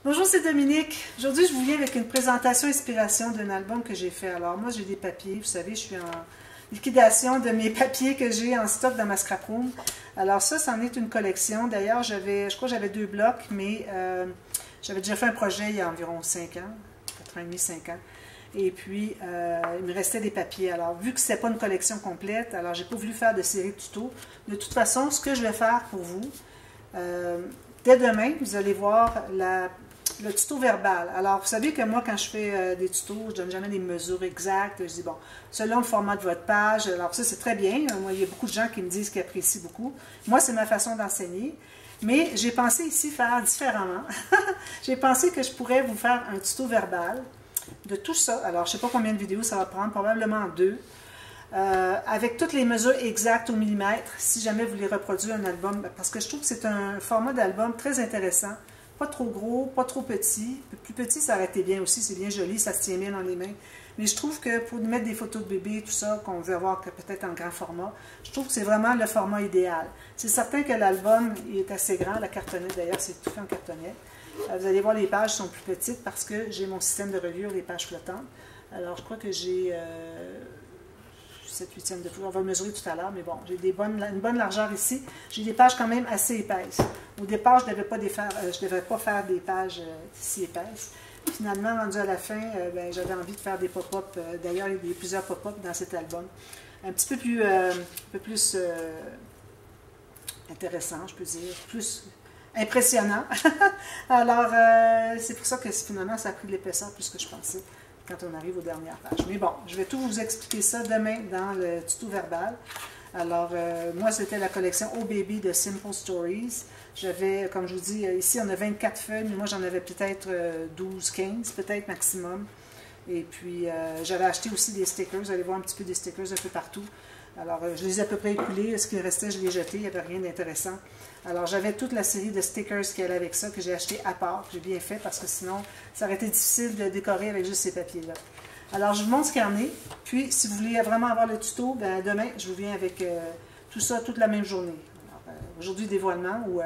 Bonjour, c'est Dominique. Aujourd'hui, je vous viens avec une présentation inspiration d'un album que j'ai fait. Alors, moi, j'ai des papiers. Vous savez, je suis en liquidation de mes papiers que j'ai en stock dans ma scrap room. Alors, ça, c'en est une collection. D'ailleurs, je crois que j'avais 2 blocs, mais j'avais déjà fait un projet il y a environ 5 ans, 4 ans et demi, 5 ans. Et puis, il me restait des papiers. Alors, vu que ce n'était pas une collection complète, alors j'ai pas voulu faire de série de tutos. De toute façon, ce que je vais faire pour vous, dès demain, vous allez voir le tuto verbal. Alors, vous savez que moi, quand je fais des tutos, je ne donne jamais des mesures exactes. Je dis, bon, selon le format de votre page, alors ça, c'est très bien. Moi, il y a beaucoup de gens qui me disent qu'ils apprécient beaucoup. Moi, c'est ma façon d'enseigner. Mais j'ai pensé ici faire différemment. J'ai pensé que je pourrais vous faire un tuto verbal de tout ça. Alors, je ne sais pas combien de vidéos ça va prendre, probablement 2. Avec toutes les mesures exactes au millimètre, si jamais vous voulez reproduire un album, parce que je trouve que c'est un format d'album très intéressant. Pas trop gros, pas trop petit. Plus petit, ça aurait été bien aussi, c'est bien joli, ça se tient bien dans les mains. Mais je trouve que pour mettre des photos de bébé, tout ça, qu'on veut avoir peut-être en grand format, je trouve que c'est vraiment le format idéal. C'est certain que l'album est assez grand, la cartonnette d'ailleurs, c'est tout fait en cartonnet. Vous allez voir, les pages sont plus petites parce que j'ai mon système de reliure, les pages flottantes. Alors, je crois que j'ai 7/8 de flou. On va le mesurer tout à l'heure, mais bon, j'ai une bonne largeur ici. J'ai des pages quand même assez épaisses. Au départ, je ne devais pas faire des pages si épaisses. Finalement, rendu à la fin, j'avais envie de faire des pop-up. D'ailleurs, il y a plusieurs pop-up dans cet album. Un petit peu plus intéressant, je peux dire, plus impressionnant. Alors, c'est pour ça que finalement, ça a pris de l'épaisseur plus que je pensais quand on arrive aux dernières pages. Mais bon, je vais tout vous expliquer ça demain dans le tuto verbal. Alors, moi, c'était la collection Oh Baby de Simple Stories. J'avais, comme je vous dis, ici, on a 24 feuilles, mais moi, j'en avais peut-être 12, 15, peut-être maximum. Et puis, j'avais acheté aussi des stickers. Vous allez voir un petit peu des stickers un peu partout. Alors, je les ai à peu près écoulés. Ce qui restait, je les ai jetés. Il n'y avait rien d'intéressant. Alors, j'avais toute la série de stickers qui allait avec ça, que j'ai acheté à part. J'ai bien fait parce que sinon, ça aurait été difficile de décorer avec juste ces papiers-là. Alors, je vous montre ce qu'il y en a. Puis, si vous voulez vraiment avoir le tuto, ben, demain, je vous viens avec tout ça toute la même journée. Aujourd'hui, dévoilement, ou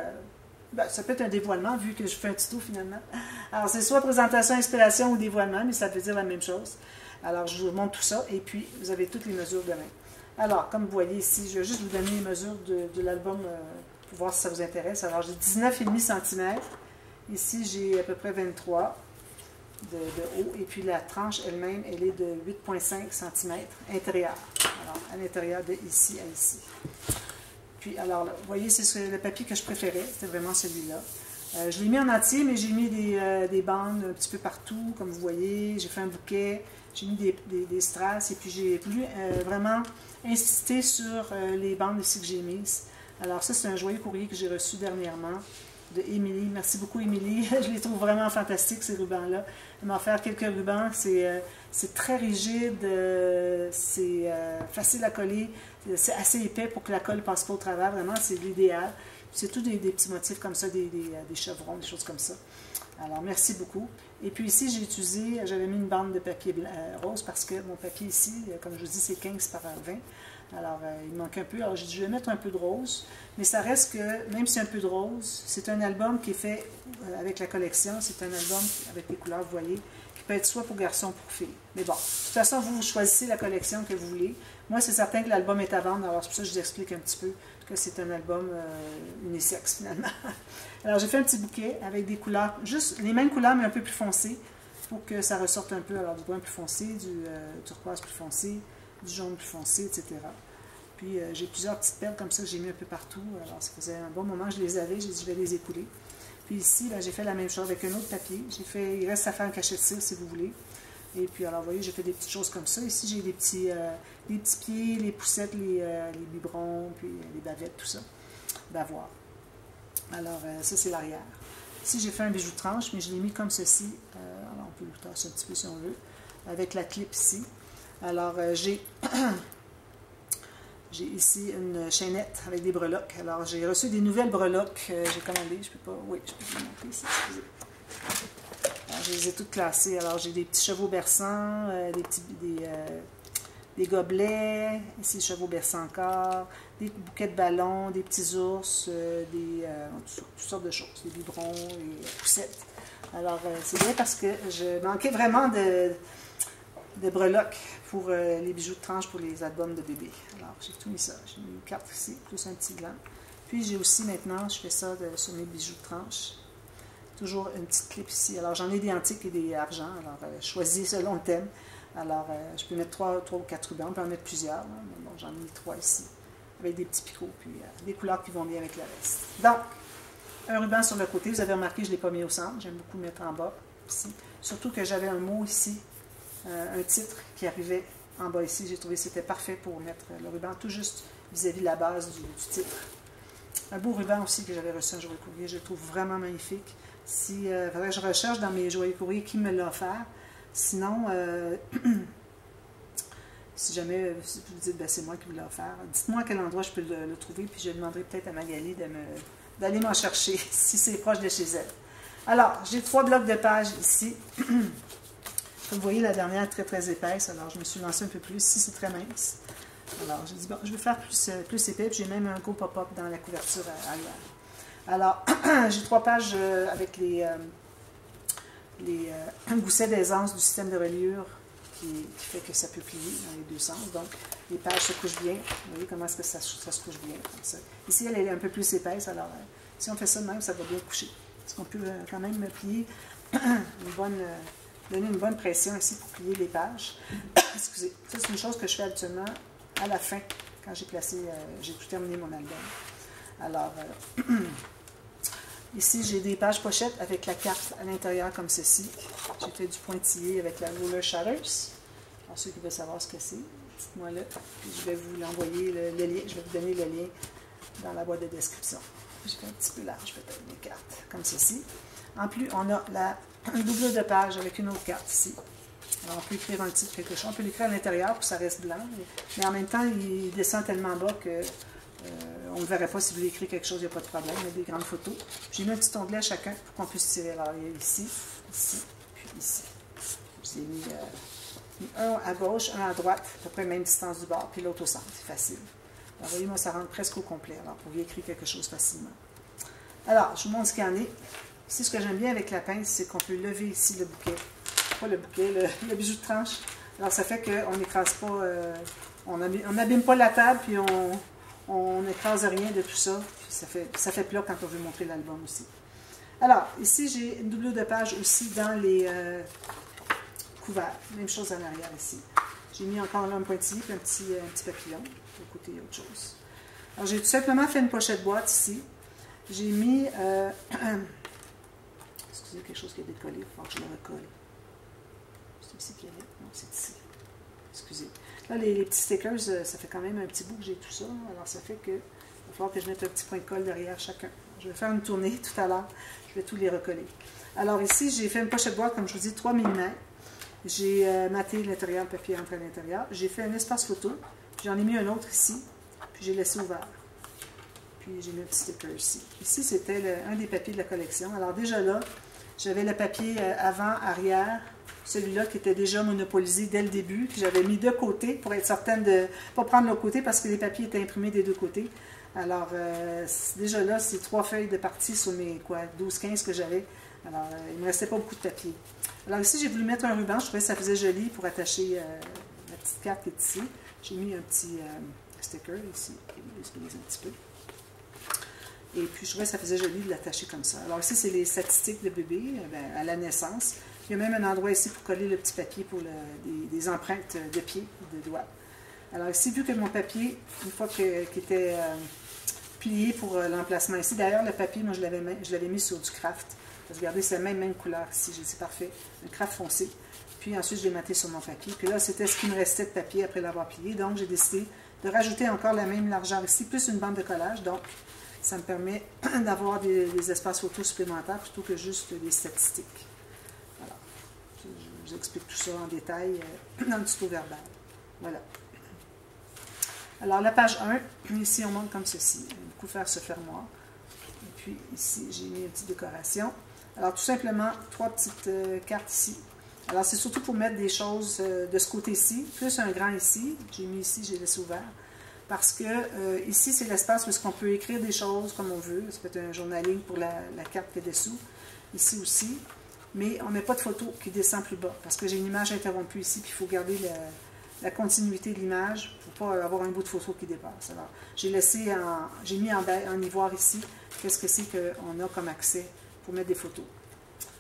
ça peut être un dévoilement, vu que je fais un tuto finalement. Alors, c'est soit présentation, inspiration ou dévoilement, mais ça veut dire la même chose. Alors, je vous montre tout ça, et puis, vous avez toutes les mesures demain. Alors, comme vous voyez ici, je vais juste vous donner les mesures de l'album pour voir si ça vous intéresse. Alors, j'ai 19,5 cm. Ici, j'ai à peu près 23 de haut. Et puis, la tranche elle-même, elle est de 8,5 cm intérieur. Alors, à l'intérieur de ici à ici. Puis, alors, là, vous voyez, c'est le papier que je préférais. C'était vraiment celui-là. Je l'ai mis en entier, mais j'ai mis des bandes un petit peu partout, comme vous voyez. J'ai fait un bouquet. J'ai mis des strass. Et puis, j'ai voulu vraiment insister sur les bandes ici que j'ai mises. Alors ça, c'est un joyeux courrier que j'ai reçu dernièrement de Émilie. Merci beaucoup, Émilie. Je les trouve vraiment fantastiques, ces rubans-là. Elle m'a offert quelques rubans. C'est très rigide, c'est facile à coller, c'est assez épais pour que la colle ne passe pas au travers. Vraiment, c'est l'idéal. C'est tout des petits motifs comme ça, des chevrons, des choses comme ça. Alors, merci beaucoup. Et puis ici, j'avais mis une bande de papier rose parce que mon papier ici, comme je vous dis, c'est 15 par 20. Alors, il manque un peu. Alors, j'ai dit, je vais mettre un peu de rose. Mais ça reste que, même si un peu de rose, c'est un album qui est fait avec la collection. C'est un album avec les couleurs, vous voyez, qui peut être soit pour garçon ou pour fille. Mais bon, de toute façon, vous choisissez la collection que vous voulez. Moi, c'est certain que l'album est à vendre. Alors, c'est pour ça que je vous explique un petit peu que c'est un album unisexe, finalement. Alors, j'ai fait un petit bouquet avec des couleurs, juste les mêmes couleurs, mais un peu plus foncées, pour que ça ressorte un peu. Alors, du brun plus foncé, du turquoise plus foncé, du jaune plus foncé, etc. Puis j'ai plusieurs petites perles comme ça que j'ai mis un peu partout. Alors ça faisait un bon moment que je les avais, j'ai dit je vais les écouler. Puis ici, j'ai fait la même chose avec un autre papier. Il reste à faire un cachet de cire si vous voulez. Et puis alors vous voyez, j'ai fait des petites choses comme ça. Ici j'ai des petits pieds, les poussettes, les biberons, puis les bavettes, tout ça. D'avoir. Alors ça c'est l'arrière. Ici j'ai fait un bijou de tranche, mais je l'ai mis comme ceci. Alors on peut le tasser un petit peu si on veut. Avec la clip ici. Alors, j'ai ici une chaînette avec des breloques. Alors, j'ai reçu des nouvelles breloques. J'ai commandé, je peux pas... Oui, je peux vous les montrer ici, excusez. Alors, je les ai toutes classées. Alors, j'ai des petits chevaux berçants, des gobelets, ici, des chevaux berçants encore, des bouquets de ballons, des petits ours, toutes sortes de choses, des biberons, des poussettes. Alors, c'est bien parce que je manquais vraiment de breloques pour les bijoux de tranche pour les albums de bébé. Alors, j'ai tout mis ça. J'ai mis une carte ici, plus un petit gland. Puis, j'ai aussi maintenant, je fais ça sur mes bijoux de tranche. Toujours une petite clip ici. Alors, j'en ai des antiques et des argents. Alors, choisis selon le thème. Alors, je peux mettre 3 ou 4 rubans. On peut en mettre plusieurs. Mais bon, j'en ai mis 3 ici. Avec des petits picots. Puis, des couleurs qui vont bien avec le reste. Donc, un ruban sur le côté. Vous avez remarqué, je ne l'ai pas mis au centre. J'aime beaucoup mettre en bas. Ici. Surtout que j'avais un mot ici. Un titre qui arrivait en bas ici. J'ai trouvé que c'était parfait pour mettre le ruban tout juste vis-à-vis de la base du titre. Un beau ruban aussi que j'avais reçu un joyeux courrier. Je le trouve vraiment magnifique. Si, faudrait que je recherche dans mes joyeux courriers qui me l'a offert. Sinon, si jamais vous dites, ben, c'est moi qui vous l'ai offert, dites-moi à quel endroit je peux le trouver, puis je demanderai peut-être à Magali d'aller m'en chercher, si c'est proche de chez elle. Alors, j'ai 3 blocs de pages ici. Comme vous voyez, la dernière est très, très épaisse, alors je me suis lancée un peu plus. Ici, c'est très mince. Alors, j'ai dit, bon, je vais faire plus épais, puis j'ai même un gros pop-up dans la couverture arrière. Alors, j'ai 3 pages avec un gousset d'aisance du système de reliure qui fait que ça peut plier dans les deux sens. Donc, les pages se couchent bien. Vous voyez comment est-ce que ça se couche bien, comme ça. Ici, elle est un peu plus épaisse, alors si on fait ça de même, ça va bien coucher. Est-ce qu'on peut quand même plier donner une bonne pression ici pour plier les pages. Excusez. Ça, c'est une chose que je fais habituellement à la fin, quand j'ai tout terminé mon album. Alors, ici, j'ai des pages pochettes avec la carte à l'intérieur comme ceci. J'ai fait du pointillé avec la rouleur Shutters. Pour ceux qui veulent savoir ce que c'est, dites-moi là. Puis je vais vous l'envoyer, le lien. Je vais vous donner le lien dans la boîte de description. Je fais un petit peu large peut-être mes cartes, comme ceci. En plus, on a un double de page avec une autre carte ici. Alors, on peut écrire un titre, quelque chose. On peut l'écrire à l'intérieur pour que ça reste blanc. Mais en même temps, il descend tellement bas que on ne verrait pas si vous voulez écrire quelque chose, il n'y a pas de problème. Il y a des grandes photos. J'ai mis un petit onglet à chacun pour qu'on puisse tirer. Alors, il y a ici, ici, puis ici. J'ai mis un à gauche, un à droite, à peu près même distance du bord, puis l'autre au centre. C'est facile. Alors, voyez, moi, ça rentre presque au complet. Alors, vous pouvez écrire quelque chose facilement. Alors, je vous montre ce qu'il y en a. Ici, ce que j'aime bien avec la pince, c'est qu'on peut lever ici le bouquet. Pas le bouquet, le bijou de tranche. Alors, ça fait qu'on n'écrase pas, on n'abîme pas la table, puis on n'écrase rien de tout ça. Puis ça fait plat quand on veut montrer l'album aussi. Alors, ici, j'ai une doublure de page aussi dans les couverts. Même chose en arrière ici. J'ai mis encore là un pointillé et un petit papillon. De côté, autre chose. Alors, j'ai tout simplement fait une pochette boîte ici. J'ai mis... excusez, quelque chose qui est décollé. Il faut que je le recolle. C'est ici qu'il y avait. Non, c'est ici. Excusez. Là, les petits stickers, ça fait quand même un petit bout que j'ai tout ça. Alors, ça fait que il va falloir que je mette un petit point de colle derrière chacun. Je vais faire une tournée tout à l'heure. Je vais tous les recoller. Alors, ici, j'ai fait une pochette boîte, comme je vous dis, 3 mm. J'ai maté l'intérieur, le papier entre à l'intérieur. J'ai fait un espace photo. J'en ai mis un autre ici. Puis, j'ai laissé ouvert. Puis, j'ai mis un petit sticker ici. Ici, c'était un des papiers de la collection. Alors, déjà là, j'avais le papier avant, arrière. Celui-là qui était déjà monopolisé dès le début, que j'avais mis de côté pour être certaine de ne pas prendre l'autre côté parce que les papiers étaient imprimés des deux côtés. Alors, déjà là, c'est 3 feuilles de partie sur mes 12-15 que j'avais. Alors, il ne me restait pas beaucoup de papier. Alors ici, j'ai voulu mettre un ruban. Je trouvais que ça faisait joli pour attacher la petite carte qui est ici. J'ai mis un petit sticker ici, qui l'expose un petit peu. Et puis, je trouvais que ça faisait joli de l'attacher comme ça. Alors ici, c'est les statistiques de bébé à la naissance. Il y a même un endroit ici pour coller le petit papier pour des empreintes de pieds ou de doigts. Alors ici, vu que mon papier, une fois qu'il était plié pour l'emplacement ici, d'ailleurs, le papier, moi, je l'avais mis sur du craft. Regardez, c'est la même couleur ici, c'est parfait. Un craft foncé. Puis ensuite, je l'ai maté sur mon papier. Puis là, c'était ce qui me restait de papier après l'avoir plié. Donc, j'ai décidé de rajouter encore la même largeur ici, plus une bande de collage. Donc, ça me permet d'avoir des espaces photos supplémentaires plutôt que juste des statistiques. Voilà. Je vous explique tout ça en détail dans le tuto verbal. Voilà. Alors, la page 1, ici, on montre comme ceci. Un couvert ce fermoir. Et puis, ici, j'ai mis une petite décoration. Alors, tout simplement, 3 petites cartes ici. Alors, c'est surtout pour mettre des choses de ce côté-ci, plus un grand ici. J'ai mis ici, j'ai laissé ouvert. Parce que ici, c'est l'espace où on peut écrire des choses comme on veut. Ça peut être un journaling pour la carte qui est dessous. Ici aussi. mais on n'a pas de photo qui descend plus bas, parce que j'ai une image interrompue ici, puis il faut garder la continuité de l'image pour ne pas avoir un bout de photo qui dépasse. Alors, j'ai mis en ivoire ici, qu'est-ce que c'est qu'on a comme accès pour mettre des photos.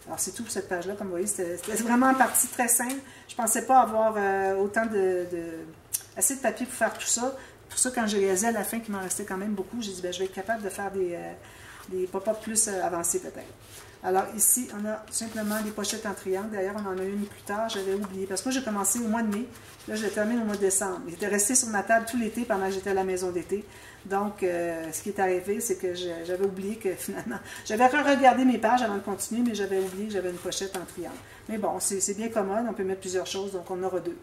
Alors, c'est tout pour cette page-là. Comme vous voyez, c'était vraiment en partie très simple. Je ne pensais pas avoir autant assez de papier pour faire tout ça. Pour ça, quand j'ai réalisé à la fin qu'il m'en restait quand même beaucoup, j'ai dit, ben, je vais être capable de faire des pop-up plus avancés peut-être. Alors, ici, on a simplement des pochettes en triangle. D'ailleurs, on en a une plus tard, j'avais oublié. Parce que moi, j'ai commencé au mois de mai. Là, je termine au mois de décembre. Il était resté sur ma table tout l'été pendant que j'étais à la maison d'été. Donc, ce qui est arrivé, c'est que j'avais oublié que finalement... J'avais regardé mes pages avant de continuer, mais j'avais oublié que j'avais une pochette en triangle. Mais bon, c'est bien commode. On peut mettre plusieurs choses, donc on aura deux.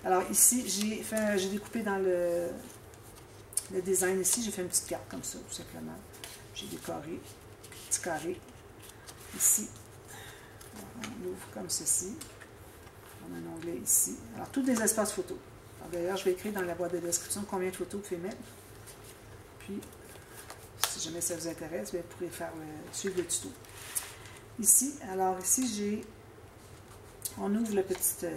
Alors, ici, j'ai découpé dans le design ici. J'ai fait une petite carte comme ça, tout simplement. J'ai décoré, petit carré. Ici, on ouvre comme ceci. On a un onglet ici. Alors, tous des espaces photos. D'ailleurs, je vais écrire dans la boîte de description combien de photos vous pouvez mettre. Puis, si jamais ça vous intéresse, vous pourrez suivre le tuto. Ici, alors ici, on ouvre le petit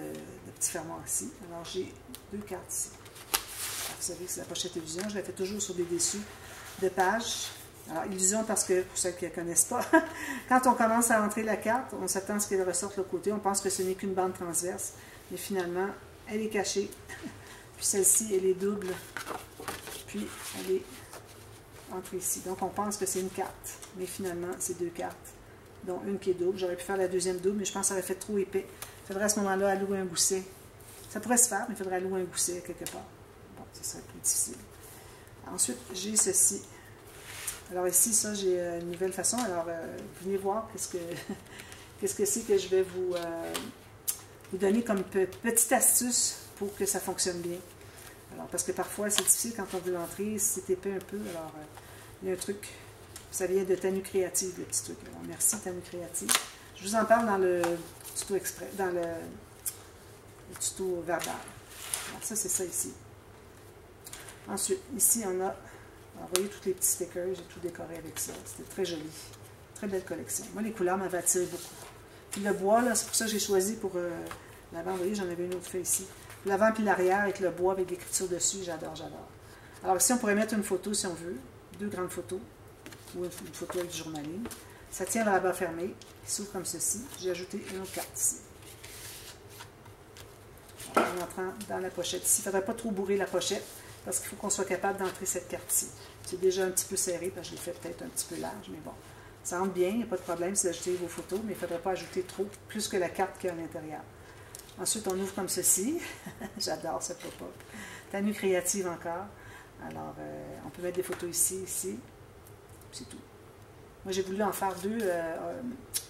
fermoir ici. Alors, j'ai deux cartes ici. Alors, vous savez que c'est la pochette Illusion. Je la fais toujours sur des dessus de pages. Alors, Illusion parce que, pour ceux qui ne connaissent pas, quand on commence à rentrer la carte, on s'attend à ce qu'elle ressorte de l'autre côté. On pense que ce n'est qu'une bande transverse, mais finalement, elle est cachée. Puis celle-ci, elle est double. Puis, elle est entrée ici. Donc, on pense que c'est une carte, mais finalement, c'est deux cartes, dont une qui est double. J'aurais pu faire la deuxième double, mais je pense que ça aurait fait trop épais. Il faudrait à ce moment-là allouer un gousset. Ça pourrait se faire, mais il faudrait allouer un gousset quelque part. Bon, ça serait plus difficile. Ensuite, j'ai ceci. Alors ici, ça, j'ai une nouvelle façon. Alors, venez voir qu'est-ce que c'est que je vais vous donner comme petite astuce pour que ça fonctionne bien. Alors, parce que parfois, c'est difficile quand on veut l'entrer, c'est épais un peu. Alors, il y a un truc, ça vient de Tanu Créative, le petit truc. Alors, merci Tanu Créative. Je vous en parle dans le tuto exprès, dans le tuto verbal. Alors, ça, c'est ça ici. Ensuite, ici, on a... Alors, vous voyez tous les petits stickers, j'ai tout décoré avec ça. C'était très joli. Très belle collection. Moi, les couleurs m'avaient attiré beaucoup. Puis le bois, là, c'est pour ça que j'ai choisi pour l'avant. Vous voyez, j'en avais une autre fait ici. L'avant puis l'arrière avec le bois, avec l'écriture dessus, j'adore, j'adore. Alors ici, on pourrait mettre une photo si on veut. Deux grandes photos. Ou une photo avec du journaling. Ça tient à la barre fermée. Il s'ouvre comme ceci. J'ai ajouté une autre carte ici. Alors, en entrant dans la pochette ici. Il ne faudrait pas trop bourrer la pochette, parce qu'il faut qu'on soit capable d'entrer cette carte-ci. C'est déjà un petit peu serré, parce que je l'ai fait peut-être un petit peu large, mais bon. Ça rentre bien, il n'y a pas de problème si vous ajoutez vos photos, mais il ne faudrait pas ajouter trop, plus que la carte qu'il y a à l'intérieur. Ensuite, on ouvre comme ceci. J'adore ce pop-up. Tanu Créative encore. Alors, on peut mettre des photos ici, ici. C'est tout. Moi, j'ai voulu en faire deux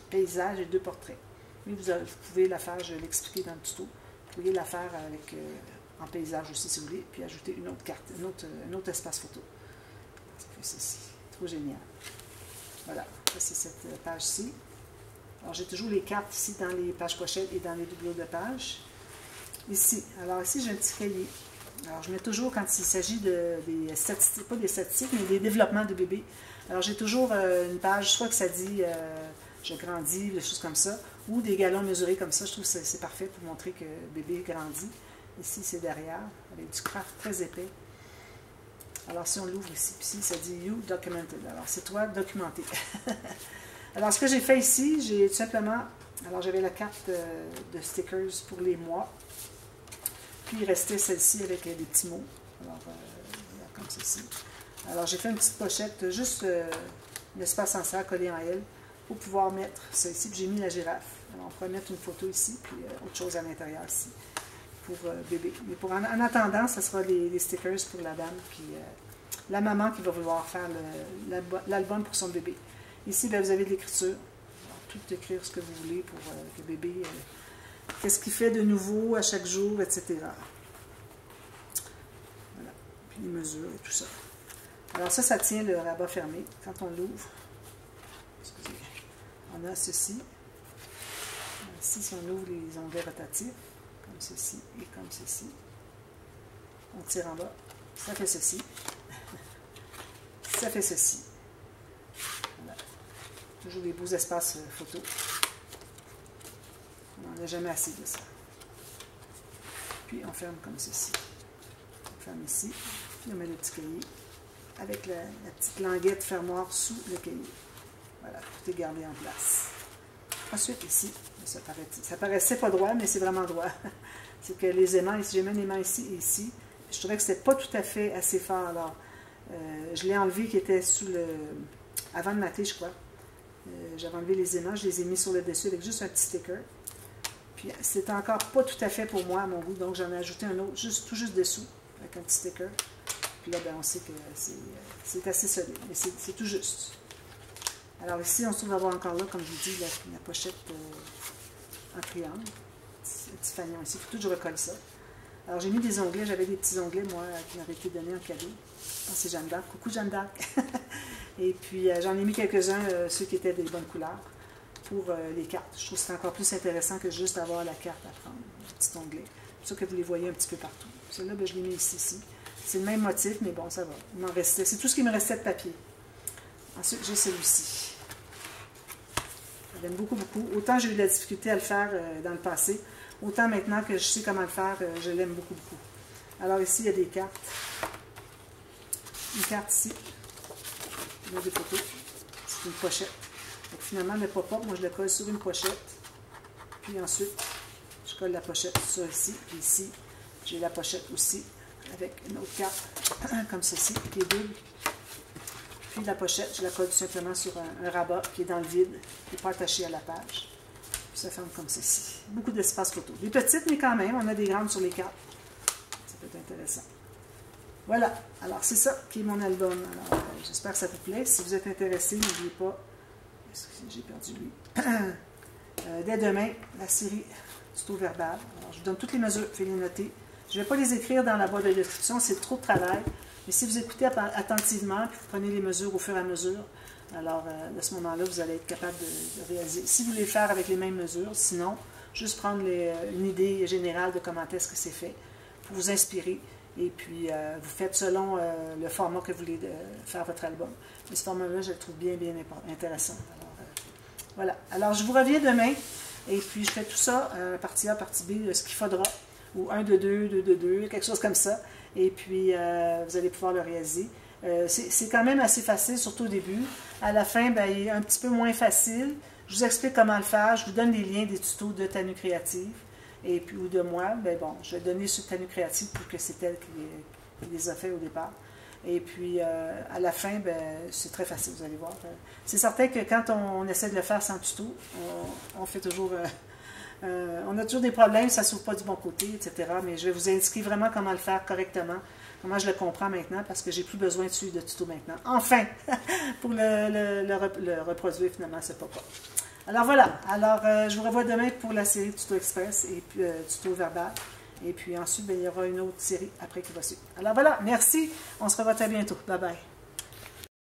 paysages et deux portraits. Mais vous pouvez la faire, je vais l'expliquer dans le tuto. Vous pouvez la faire avec... en paysage aussi si vous voulez, puis ajouter une autre carte, un autre espace photo. Ça fait ceci. Trop génial. Voilà, ça c'est cette page-ci. Alors j'ai toujours les cartes ici dans les pages pochettes et dans les doublures de pages. Ici, alors ici j'ai un petit cahier. Alors je mets toujours quand il s'agit des statistiques, pas des statistiques, mais des développements de bébé. Alors j'ai toujours une page, soit que ça dit je grandis, des choses comme ça, ou des galons mesurés comme ça. Je trouve que c'est parfait pour montrer que bébé grandit. Ici, c'est derrière, avec du craft très épais. Alors, si on l'ouvre ici, puis ici, ça dit « You documented ». Alors, c'est toi documenté. Alors, ce que j'ai fait ici, j'ai tout simplement... Alors, j'avais la carte de stickers pour les mois. Puis, il restait celle-ci avec des petits mots. Alors, comme ceci. Alors, j'ai fait une petite pochette, juste l'espace en serre collé en L, pour pouvoir mettre ça ici. Puis, j'ai mis la girafe. Alors, on pourrait mettre une photo ici, puis autre chose à l'intérieur ici. Pour bébé. Mais en attendant, ce sera les stickers pour la dame, puis la maman qui va vouloir faire l'album pour son bébé. Ici, bien, vous avez de l'écriture. Tout écrire ce que vous voulez pour le bébé. Qu'est-ce qu'il fait de nouveau à chaque jour, etc. Voilà. Puis les mesures et tout ça. Alors ça tient le rabat fermé. Quand on l'ouvre, excusez, on a ceci. Ici, si on ouvre les onglets rotatifs, comme ceci et comme ceci. On tire en bas. Ça fait ceci. Ça fait ceci. Voilà. Toujours des beaux espaces photos. On n'en a jamais assez de ça. Puis on ferme comme ceci. On ferme ici, puis on met le petit cahier avec la petite languette fermoire sous le cahier. Voilà, tout est gardé en place. Ensuite, ici, ça paraissait pas droit, mais c'est vraiment droit. C'est que les aimants, ici, j'ai mis l'aimant ici et ici. Je trouvais que c'était pas tout à fait assez fort. Alors, je l'ai enlevé qui était sous le... Avant de mater, je crois. J'avais enlevé les aimants, je les ai mis sur le dessus avec juste un petit sticker. Puis, c'était encore pas tout à fait pour moi, à mon goût, donc j'en ai ajouté un autre, tout juste dessous, avec un petit sticker. Puis là, ben, on sait que c'est assez solide, mais c'est tout juste. Alors ici, on se trouve avoir encore là, comme je vous dis, la pochette en triangle. Un petit fanion ici. Il faut tout que je recolle ça. Alors j'ai mis des onglets. J'avais des petits onglets, moi, qui m'avaient été donnés en cadeau. C'est Jeanne d'Arc. Coucou Jeanne d'Arc. Et puis j'en ai mis quelques-uns, ceux qui étaient des bonnes couleurs, pour les cartes. Je trouve que c'est encore plus intéressant que juste avoir la carte à prendre. Un petit onglet. C'est sûr que vous les voyez un petit peu partout. Celui-là, ben, je l'ai mis ici. C'est le même motif, mais bon, ça va. Il m'en restait. C'est tout ce qui me restait de papier. Ensuite, j'ai celui-ci. J'aime beaucoup, beaucoup. Autant j'ai eu de la difficulté à le faire dans le passé, autant maintenant que je sais comment le faire, je l'aime beaucoup, beaucoup. Alors ici, il y a des cartes. Une carte ici. Il y a des photos. C'est une pochette. Donc finalement, le pop-up, moi je le colle sur une pochette. Puis ensuite, je colle la pochette sur ici. Puis ici, j'ai la pochette aussi avec une autre carte, comme ceci, qui est double. Puis la pochette, je la colle tout simplement sur un rabat qui est dans le vide, qui n'est pas attaché à la page. Puis ça ferme comme ceci. Beaucoup d'espace photo. Des petites, mais quand même, on a des grandes sur les cartes. Ça peut être intéressant. Voilà. Alors, c'est ça qui est mon album. Alors, j'espère que ça vous plaît. Si vous êtes intéressé, n'oubliez pas... Excusez, j'ai perdu lui. Dès demain, la série tuto verbal. Alors, je vous donne toutes les mesures. Faites les noter. Je ne vais pas les écrire dans la boîte de description. C'est trop de travail. Mais si vous écoutez attentivement, puis vous prenez les mesures au fur et à mesure, alors à ce moment-là, vous allez être capable de réaliser. Si vous voulez faire avec les mêmes mesures, sinon, juste prendre une idée générale de comment est-ce que c'est fait, pour vous inspirer, et puis vous faites selon le format que vous voulez faire votre album. Mais ce format-là, je le trouve bien, bien intéressant. Alors, voilà. Alors, je vous reviens demain, et puis je fais tout ça, partie A, partie B, ce qu'il faudra, ou 1 de 2, 2 de 2, quelque chose comme ça. Et puis, vous allez pouvoir le réaliser. C'est quand même assez facile, surtout au début. À la fin, ben, il est un petit peu moins facile. Je vous explique comment le faire. Je vous donne les liens des tutos de Tanu Créative. Et puis, ou de moi. Ben bon, je vais donner sur Tanu Créative pour que c'est elle qui les a fait au départ. Et puis, à la fin, ben, c'est très facile, vous allez voir. C'est certain que quand on essaie de le faire sans tuto, on fait toujours... on a toujours des problèmes, ça ne s'ouvre pas du bon côté, etc. Mais je vais vous indiquer vraiment comment le faire correctement, comment je le comprends maintenant, parce que j'ai plus besoin de suivre de tuto maintenant. Enfin, pour le reproduire finalement, c'est pas. Alors voilà, alors je vous revois demain pour la série Tuto Express et puis Tuto Verbal. Et puis ensuite, ben, il y aura une autre série après qui va suivre. Alors voilà, merci, on se revoit très bientôt. Bye bye.